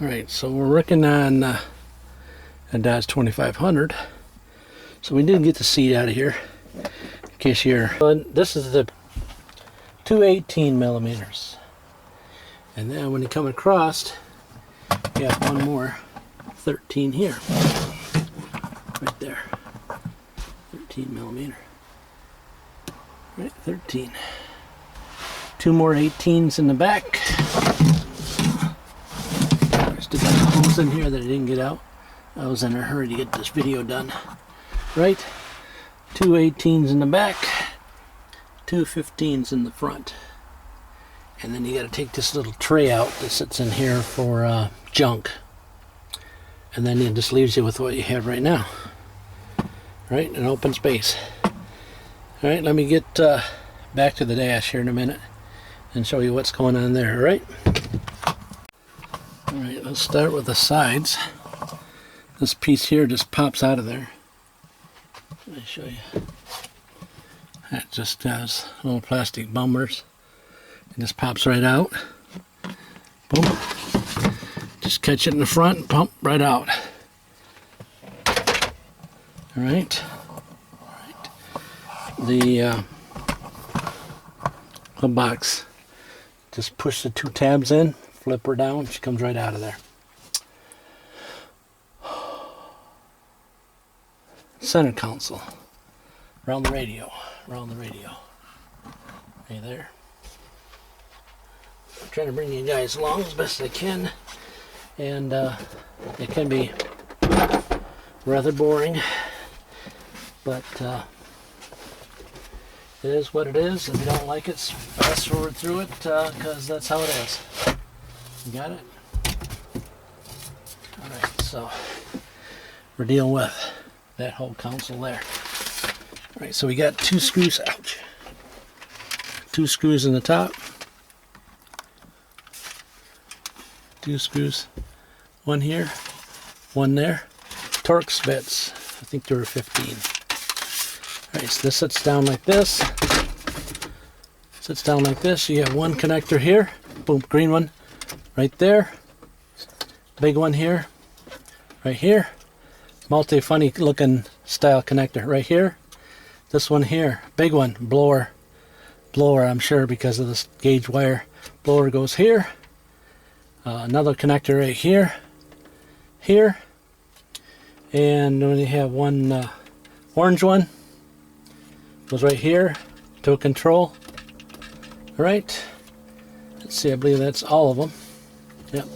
Alright, so we're working on a Dodge 2500. So we did get the seat out of here. In case you're... This is the 218 millimeters. And then when you come across, you have one more 13 here. Right there. 13 millimeter. Right, 13. Two more 18s in the back. Still got holes in here that I didn't get out. I was in a hurry to get this video done. Right? Two 18s in the back. Two 15s in the front. And then you got to take this little tray out that sits in here for junk. And then it just leaves you with what you have right now. Right? An open space. Alright, let me get back to the dash here in a minute and show you what's going on there, alright? Alright, let's start with the sides. This piece here just pops out of there. Let me show you. That just has little plastic bumpers. It just pops right out. Boom. Just catch it in the front and pump right out. Alright. The box, just push the two tabs in, flip her down, she comes right out of there. Center console, around the radio. Right there. I'm trying to bring you guys along as best I can, and it can be rather boring, but it is what it is. If you don't like it, fast forward through it, because that's how it is. You got it? Alright, so we're dealing with that whole console there. Alright, so we got two screws, ouch. Two screws in the top. Two screws. One here, one there. Torx bits. I think there were 15. Alright, so this sits down like this. Sits down like this. You have one connector here. Boom, green one. Right there. Big one here. Right here. Multi-funny looking style connector. Right here. This one here. Big one. Blower. Blower, I'm sure, because of this gauge wire. Blower goes here. Another connector right here. Here. And then you have one orange one. Goes right here to a control. Alright. Let's see, I believe that's all of them. Yep.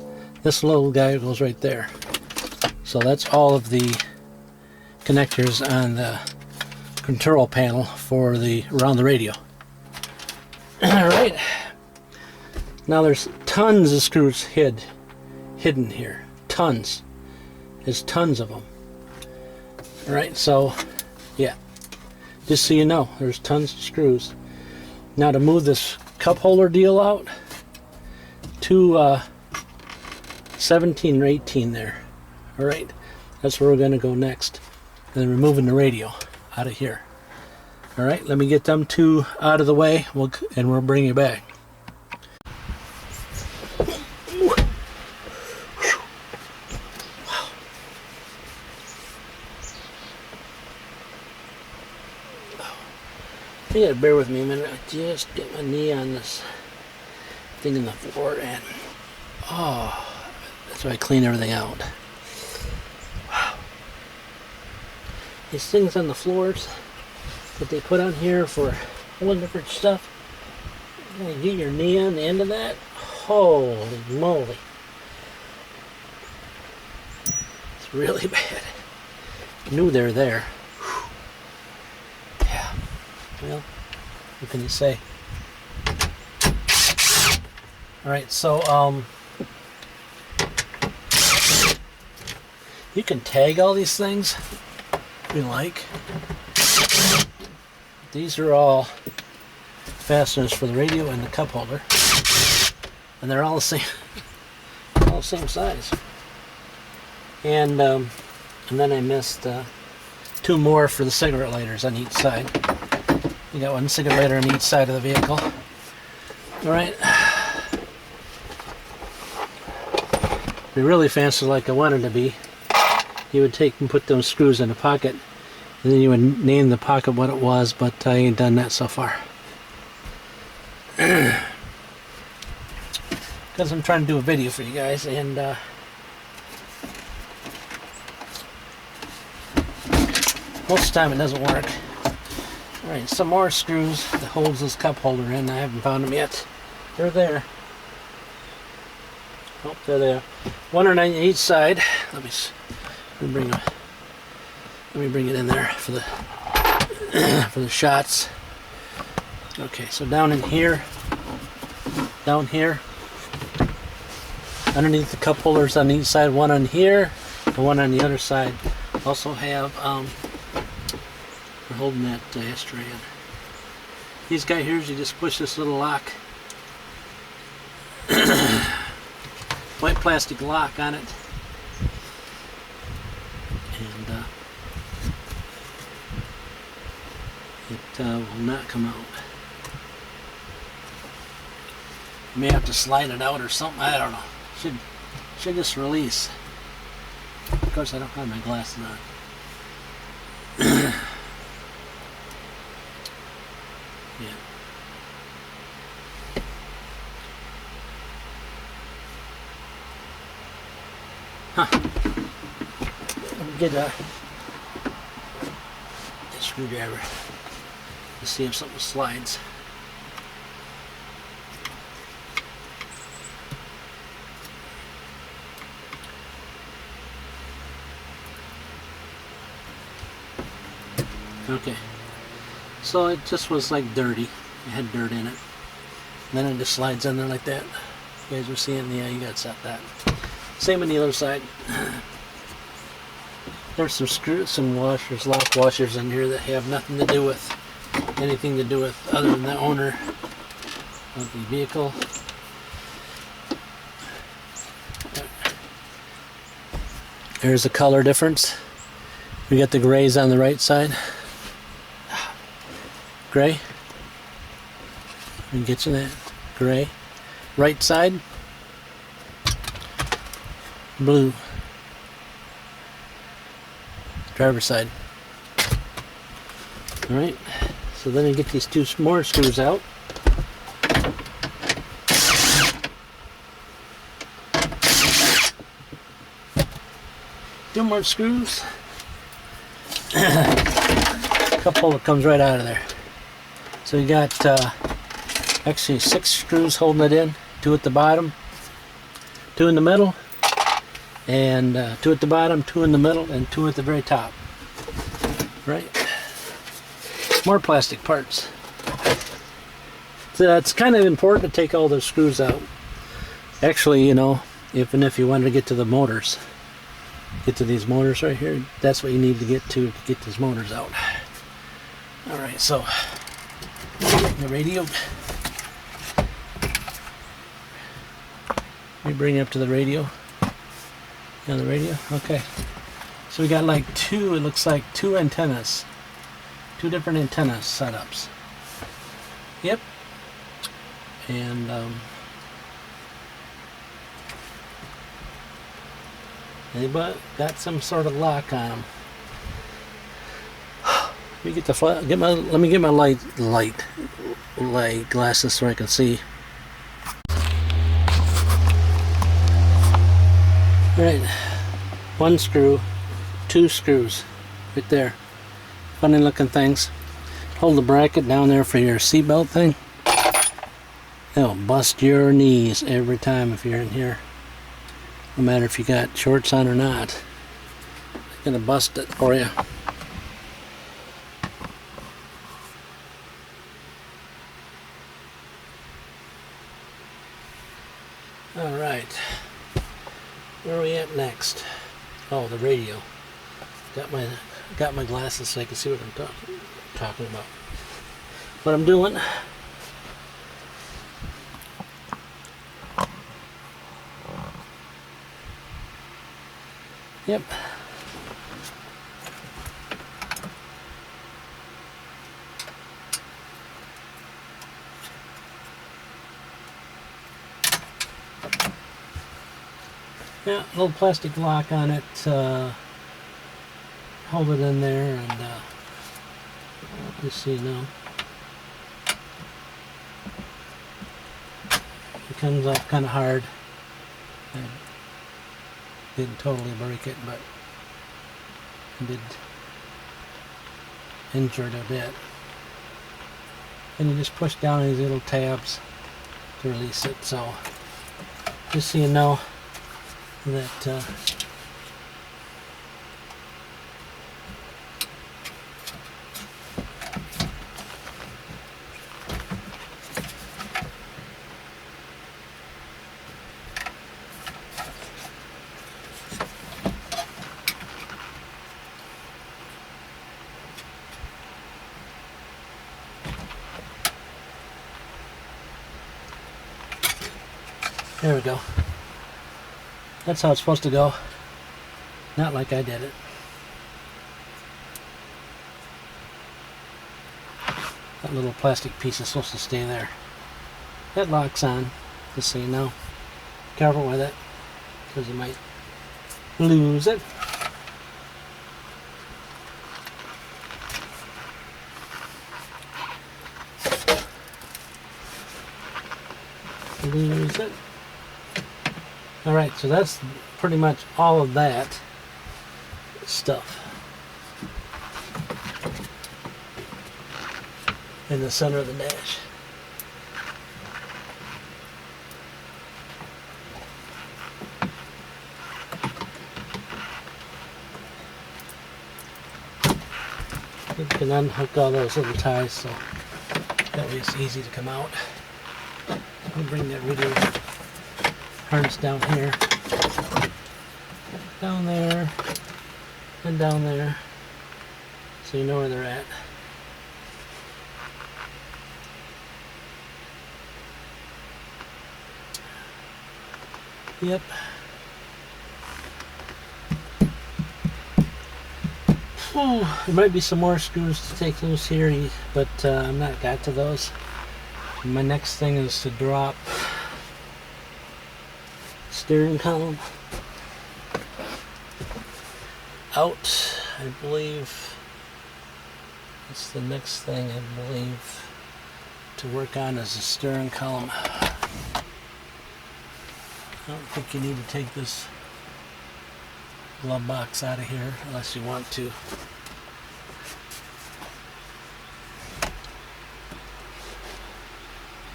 This little guy goes right there. So that's all of the connectors on the control panel for the around the radio. Alright. Now there's tons of screws hidden here. Tons. There's tons of them. Alright, so yeah. Just so you know, there's tons of screws. Now to move this cup holder deal out, two 17 or 18 there. Alright, that's where we're going to go next. And then removing the radio out of here. Alright, let me get them two out of the way, and we'll bring you back. You gotta bear with me a minute. I just get my knee on this thing in the floor, and that's why I clean everything out. Wow. These things on the floors that they put on here for all different stuff, you get your knee on the end of that. Holy moly. It's really bad. I knew they were there. Yeah. Well, what can you say? Alright, so you can tag all these things if you like. These are all fasteners for the radio and the cup holder, and they're all the same size. And then I missed two more for the cigarette lighters on each side. You got one cigarette lighter on each side of the vehicle. Alright. be really fancy like I wanted to be, you would take and put those screws in a pocket, and then you would name the pocket what it was, but I ain't done that so far. Because I'm trying to do a video for you guys, and most of the time it doesn't work. Alright, some more screws that holds this cup holder in. I haven't found them yet. They're there. Oh, they're there. One on each side. Let me bring it in there for the for the shots. Okay, so down in here, down here, underneath the cup holders on each side, one on here and one on the other side. Also have we're holding that ashtray in. These guys here, you just push this little lock, white plastic lock on it, and it will not come out. You may have to slide it out or something. I don't know. Should just release. Of course, I don't have my glasses on. Yeah. Huh. Let me get a screwdriver to see if something slides. Okay, so it just was like dirty. It had dirt in it. And then it just slides in there like that. You guys were seeing, yeah, you got set that. Same on the other side. There's some screws, some washers, lock washers in here that have nothing to do with anything to do with other than the owner of the vehicle. There's the color difference. We got the grays on the right side. Gray. And get you that. Gray. Right side. Blue. Driver's side. Alright. So then you get these two more screws out. Two more screws. Couple that comes right out of there. So you got actually 6 screws holding it in. 2 at the bottom, 2 in the middle, and 2 at the bottom, 2 in the middle, and 2 at the very top. Right? More plastic parts. So it's kind of important to take all those screws out. Actually, you know, even if you wanted to get to the motors, get to these motors right here, that's what you need to get these motors out. Alright, so the radio. Let me bring it up to the radio. On the radio? Okay. So we got like it looks like 2 antennas. 2 different antenna setups. Yep. And anybody got some sort of lock on them. Let me get the let me get my light glasses so I can see. Alright, 1 screw, 2 screws, right there. Funny looking things. Hold the bracket down there for your seatbelt thing. It'll bust your knees every time if you're in here. No matter if you got shorts on or not. It's gonna bust it for you. Alright. Where are we at next? Oh, the radio. Got my glasses so I can see what I'm talking about. What I'm doing. Yep. Yeah, a little plastic lock on it. Hold it in there, and just so you know, it comes off kind of hard. I didn't totally break it, but I did injure it a bit. And you just push down these little tabs to release it. So just so you know that there we go. That's how it's supposed to go. Not like I did it. That little plastic piece is supposed to stay there. That locks on, just so you know. Careful with it, because you might lose it. Lose it. Alright, so that's pretty much all of that stuff in the center of the dash. You can unhook all those little ties, so that way it's easy to come out. I'll bring that radio harness down here, down there, and down there, so you know where they're at. Yep. Oh, there might be some more screws to take loose here, but I'm not got to those. My next thing is to drop steering column out. I believe that's the next thing I believe to work on is the steering column. I don't think you need to take this glove box out of here unless you want to.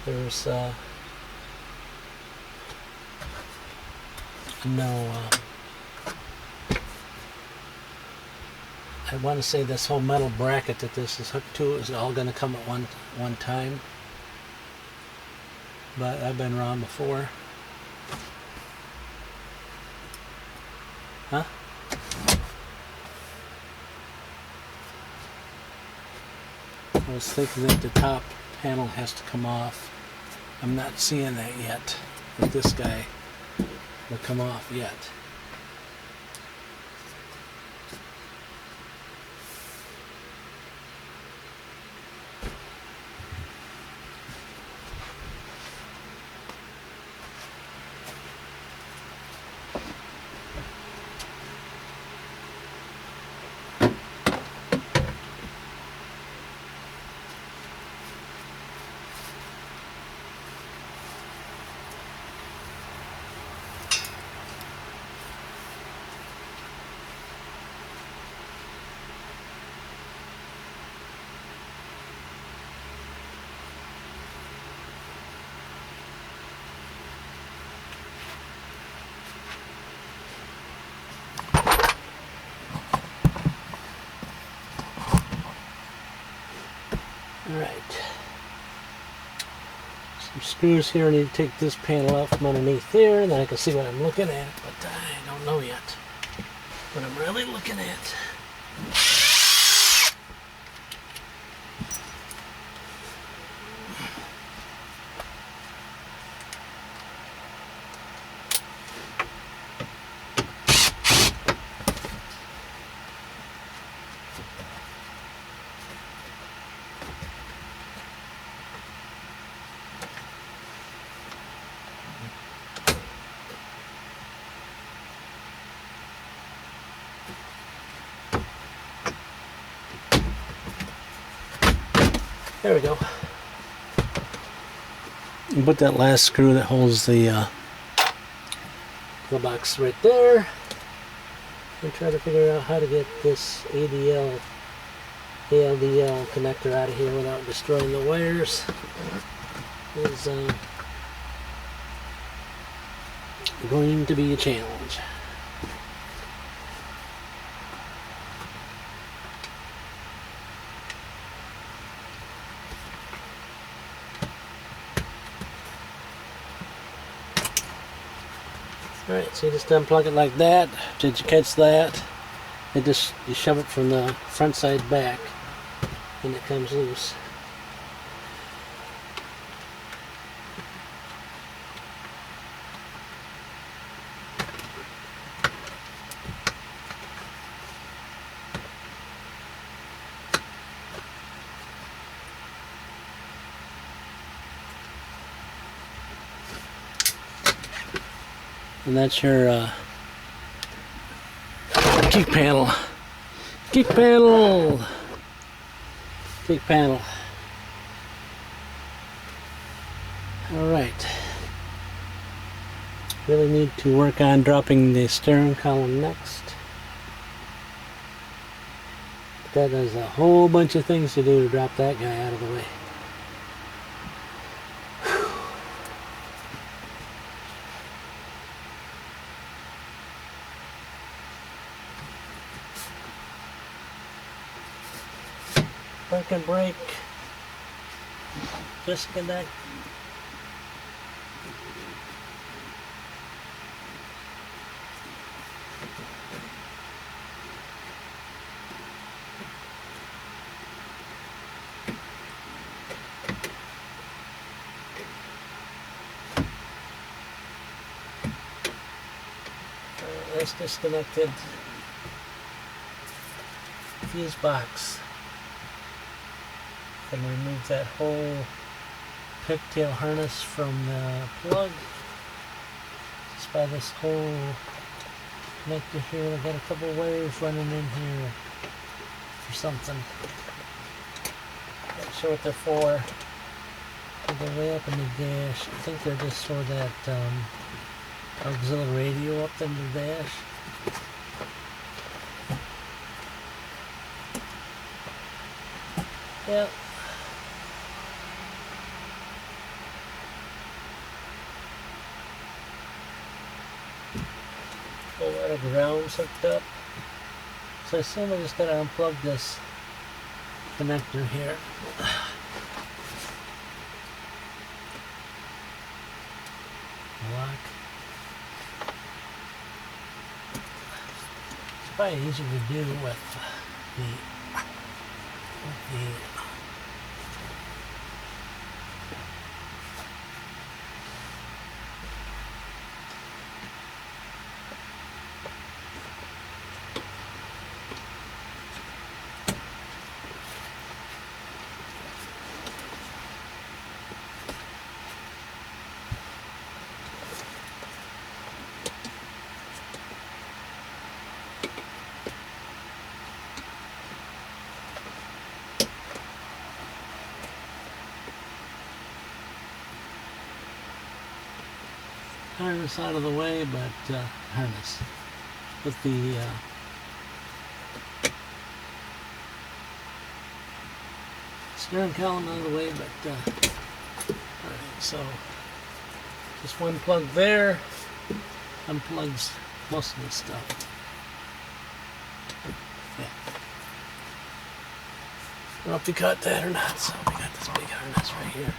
There's no I want to say this whole metal bracket that this is hooked to is all going to come at one time, but I've been wrong before. Huh? I was thinking that the top panel has to come off. I'm not seeing that yet, that this guy will come off yet. Alright, some screws here. I need to take this panel out from underneath there, and then I can see what I'm looking at, but I don't know yet what I'm really looking at. There we go. And put that last screw that holds the box right there. And try to figure out how to get this ALDL connector out of here without destroying the wires. Is going to be a challenge. Alright, so you just unplug it like that. Did you catch that? You shove it from the front side back and it comes loose. And that's your kick panel. Kick panel. Kick panel. All right. Really need to work on dropping the steering column next. That is a whole bunch of things to do to drop that guy out of the way. Parking brake, disconnect. That's disconnected. Fuse box. And remove that whole pigtail harness from the plug. Just by this whole connector here. I've got a couple of wires running in here for something. Not sure what they're for. They're way up in the dash. I think they're just for that auxiliary radio up in the dash. Yep. A lot of ground's hooked up. So I assume I just gotta unplug this connector here. Lock. It's probably easier to do with the harness out of the way, but harness with the steering column out of the way, but alright, so just one plug there unplugs most of this stuff. Yeah. I don't know if you caught that or not, so we got this big harness right here.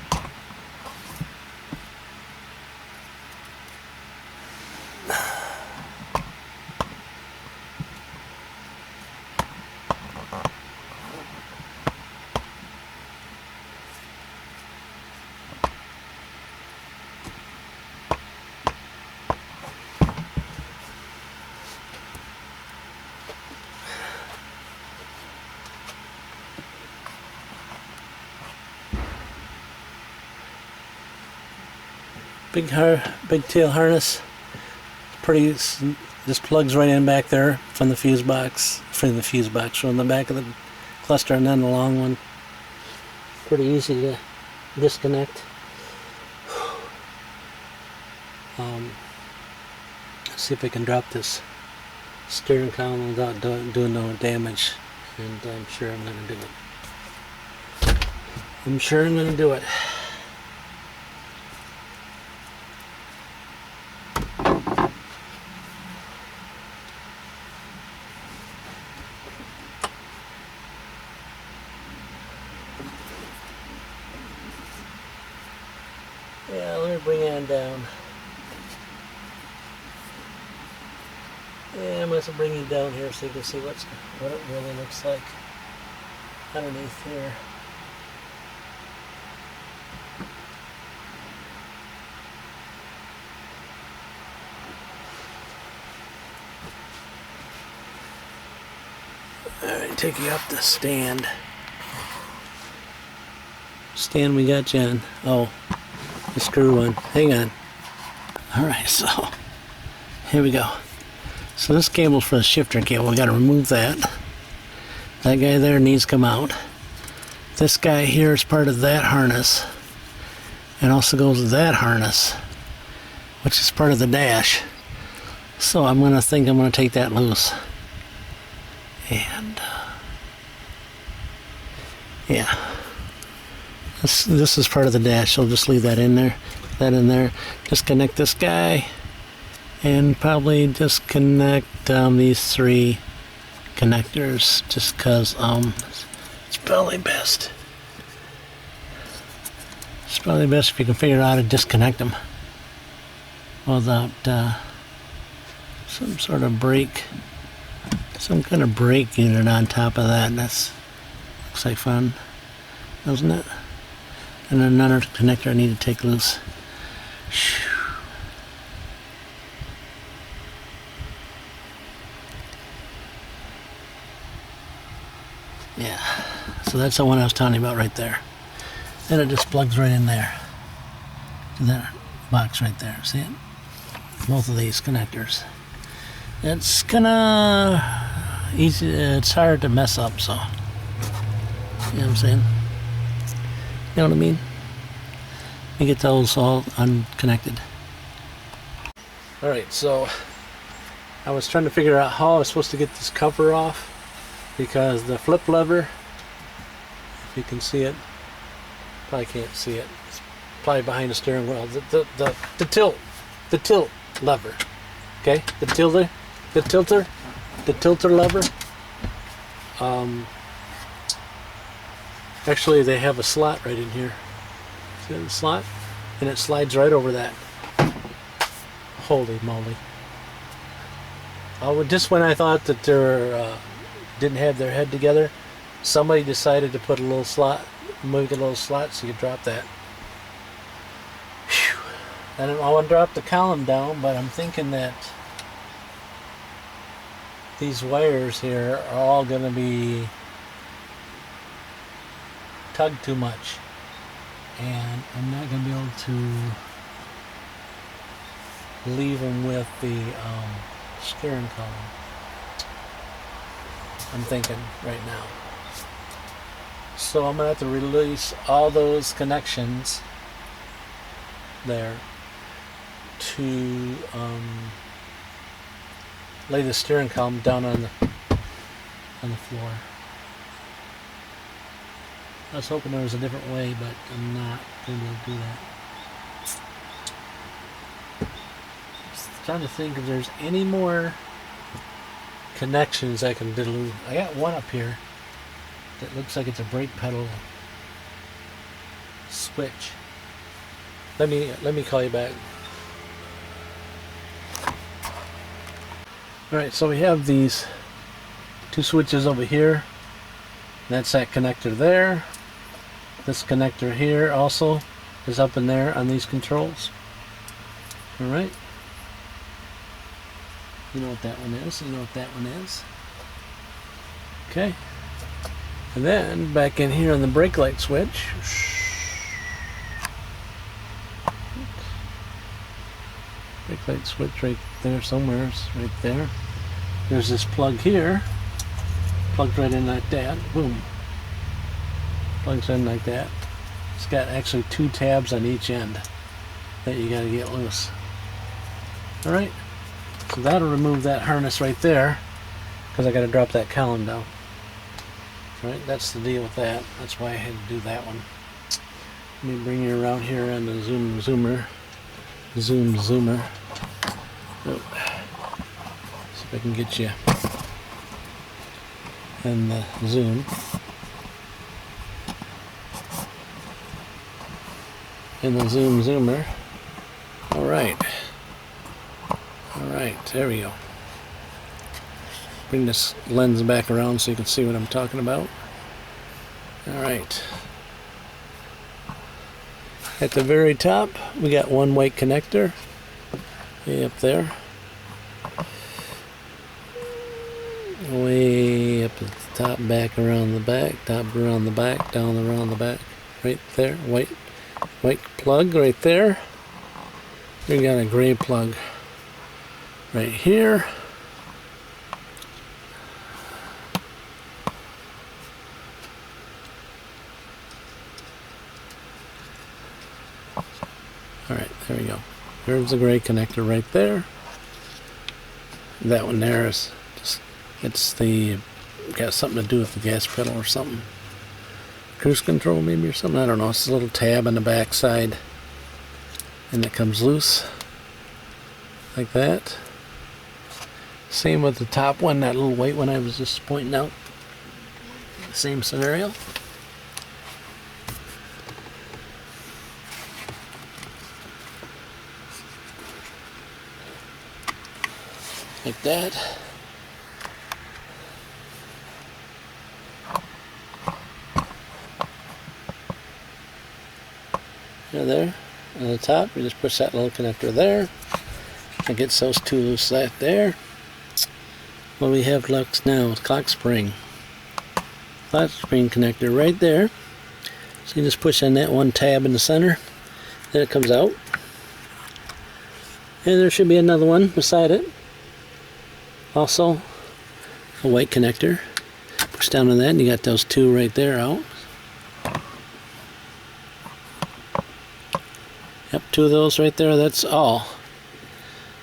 Big tail harness, pretty, just plugs right in back there from the fuse box, from the back of the cluster, and then the long one. pretty easy to disconnect. Let's see if I can drop this steering column without doing no damage, and I'm sure I'm going to do it. I'm sure I'm going to do it. Yeah, let me bring it down. Yeah, I must bring it down here so you can see what it really looks like underneath here. Alright, take you up the stand. Stand we got, Jen. Oh, the screw one. Hang on. Alright, so here we go. So this cable's for the shifter cable. We got to remove that. That guy there needs to come out. This guy here is part of that harness, and also goes with that harness, which is part of the dash. So I'm gonna take that loose. And yeah, this is part of the dash. So just leave that in there. Disconnect this guy. And probably disconnect these 3 connectors, just because it's probably best. It's probably best if you can figure out how to disconnect them without some sort of brake, some kind of brake unit on top of that. Looks like fun, doesn't it? And another connector I need to take loose. Yeah, so that's the one I was telling you about right there. And it just plugs right in there to that box right there. See it? Both of these connectors. It's kinda easy. It's hard to mess up, so you know what I'm saying? You know what I mean? Let me get those all unconnected. Alright, so I was trying to figure out how I was supposed to get this cover off, because the flip lever, if you can see it, probably can't see it, it's probably behind the steering wheel, the tilt lever, okay, the tilter lever, actually they have a slot right in here. See the slot? And it slides right over that. Holy moly. Just when I thought that they're didn't have their head together, somebody decided to put a little slot, make a little slot so you could drop that. Whew. And I want to drop the column down, but I'm thinking that these wires here are all going to be tugged too much, and I'm not going to be able to leave them with the steering column. I'm thinking right now. So I'm going to have to release all those connections there to lay the steering column down on the floor. I was hoping there was a different way, but I'm not going to be able to do that. Just trying to think if there's any more connections I can do. I got one up here that looks like it's a brake pedal switch. Let me call you back. Alright, so we have these 2 switches over here. That's that connector there. This connector here also is up in there on these controls. Alright. You know what that one is. You know what that one is. Okay. And then back in here on the brake light switch. Brake light switch right there somewhere. Right there. There's this plug here. Plugged right in like that. Boom. Plugs in like that. It's got actually 2 tabs on each end that you gotta get loose. Alright, so that'll remove that harness right there, because I gotta drop that column down. Alright, that's the deal with that. That's why I had to do that one. Let me bring you around here on the zoomer. Oh. See if I can get you. And the zoom. And the zoomer. Alright. Alright, there we go. Bring this lens back around so you can see what I'm talking about. Alright. At the very top, we got one white connector. Way up there. Way up at the top, back around the back, top around the back, down around the back. Right there, white plug right there. We got a gray plug right here. Alright, there we go. There's the gray connector right there. That one there is just, it's the, got something to do with the gas pedal or something. Cruise control maybe or something, I don't know. It's a little tab on the back side. And it comes loose. Like that. Same with the top one, that little white one I was just pointing out. Same scenario. Like that. There, on the top, you just push that little connector there. It gets those 2 loose right there. What we have left now is clock spring. Clock spring connector right there. So you just push on that one tab in the center. Then it comes out. And there should be another one beside it. Also, a white connector. Push down on that and you got those 2 right there out. Yep, 2 of those right there, that's all.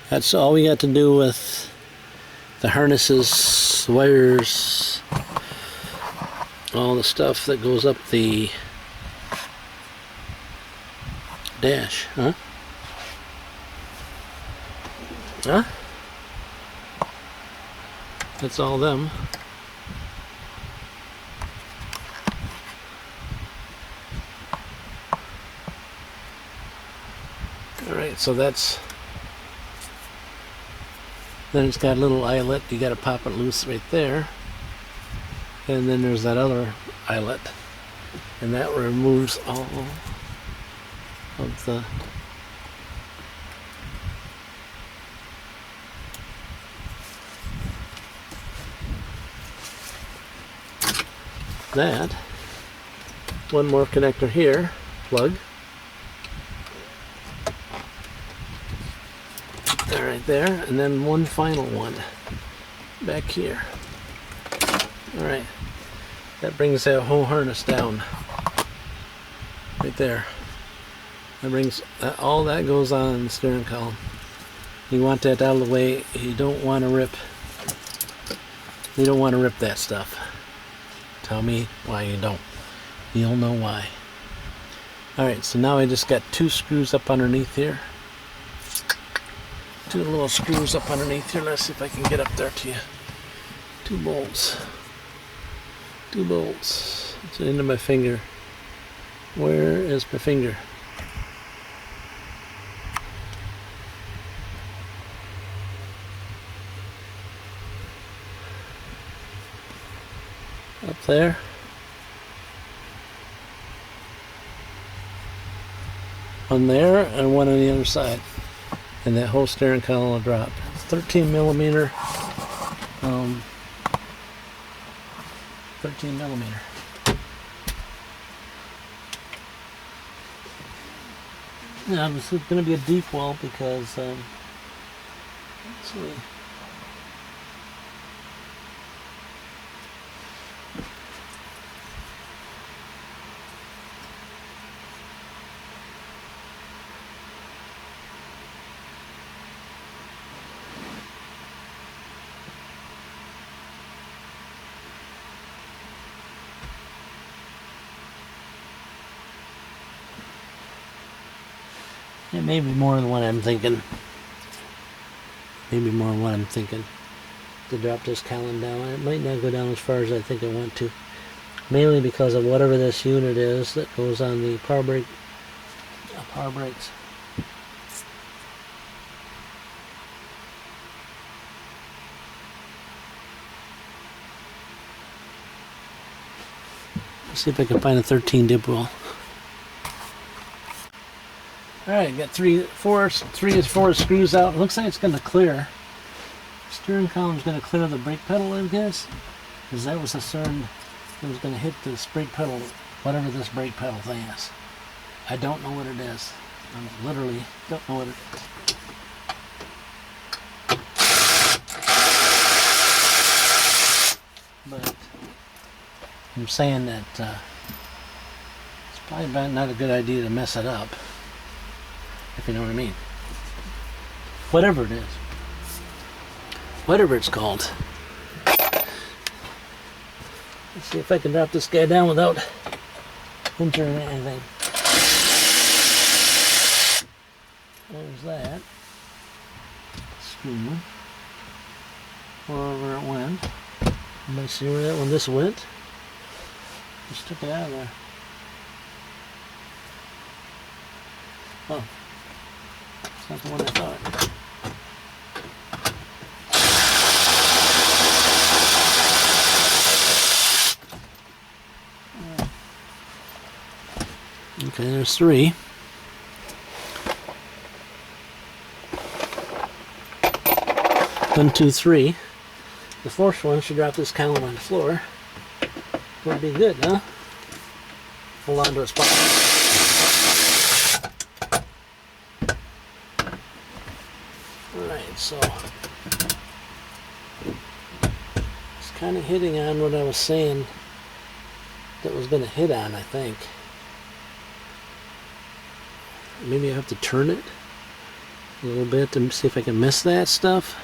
That's all we got to do with the harnesses, wires, all the stuff that goes up the dash, huh? Huh? That's all them. Alright, so that's, then it's got a little eyelet, you gotta pop it loose right there. And then there's that other eyelet. And that removes all of the that. One more connector here, plug. Right there, and then one final one back here. Alright, that brings that whole harness down right there. That brings that, all that goes on the steering column. You want that out of the way. You don't want to rip that stuff. Tell me why you don't. You'll know why. Alright, so now I just got 2 screws up underneath here. 2 little screws up underneath here. Let's see if I can get up there to you. 2 bolts. 2 bolts. It's the end of my finger. Where is my finger? Up there. One there and one on the other side. And that whole steering column will drop. It's 13 millimeter. 13 millimeter. Now this is going to be a deep well because let's see. It may be more than what I'm thinking. Maybe more than what I'm thinking. To drop this column down. It might not go down as far as I think I want to. Mainly because of whatever this unit is that goes on the power brakes. Let's see if I can find a 13 dip wheel. Alright, got three or four screws out. It looks like it's going to clear. Steering column's going to clear the brake pedal, I guess. Because that was concerned it was going to hit this brake pedal, whatever this brake pedal thing is. I don't know what it is. I literally don't know what it is. But I'm saying that it's probably not a good idea to mess it up. If you know what I mean. Whatever it is. Whatever it's called. Let's see if I can drop this guy down without injuring anything. There's that. Screw. Wherever it went. Anybody see where this went? Just took it out of there. Oh. It's not the one I thought. Okay, there's three. One, two, three. The fourth one should drop this column on the floor. Would be good, huh? Hold on to a spot. Alright, so it's kind of hitting on what I was saying that was going to hit on, I think. Maybe I have to turn it a little bit to see if I can miss that stuff.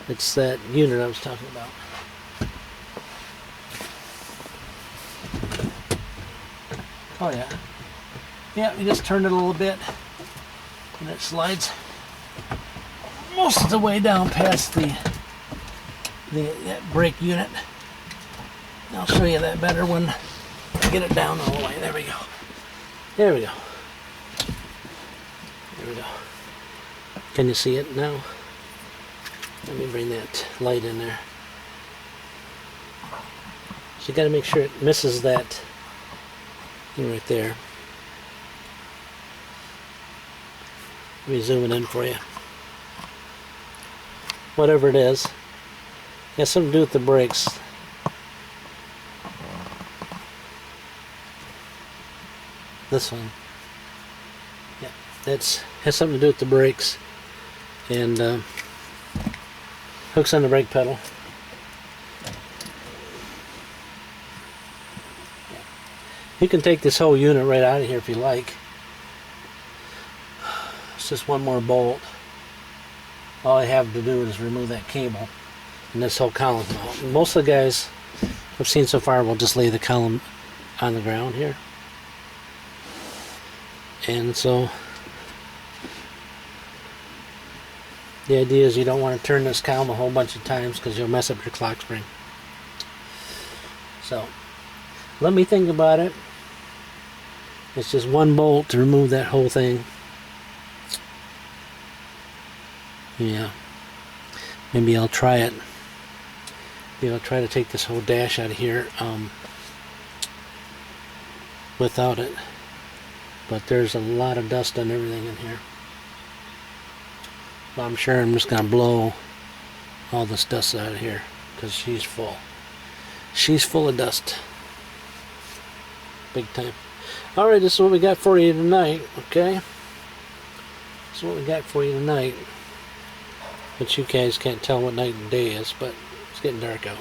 It's that unit I was talking about. Oh yeah. Yeah, we just turned it a little bit and it slides most of the way down past that brake unit. I'll show you that better when I get it down all the way. There we go. There we go. There we go. Can you see it now? Let me bring that light in there. So you got to make sure it misses that thing right there. Let me zoom it in for you. Whatever it is, it has something to do with the brakes. This one. Yeah, that's has something to do with the brakes. And hooks on the brake pedal. You can take this whole unit right out of here if you like. It's just one more bolt. All I have to do is remove that cable and this whole column out. Most of the guys I've seen so far will just lay the column on the ground here. And so the idea is you don't want to turn this column a whole bunch of times because you'll mess up your clock spring. So let me think about it. It's just one bolt to remove that whole thing. Yeah. Maybe I'll try it. Maybe I'll try to take this whole dash out of here without it. But there's a lot of dust on everything in here. But I'm sure I'm just going to blow all this dust out of here because she's full. She's full of dust. Big time. Alright, this is what we got for you tonight, okay? This is what we got for you tonight. But you guys can't tell what night and day is, but it's getting dark out.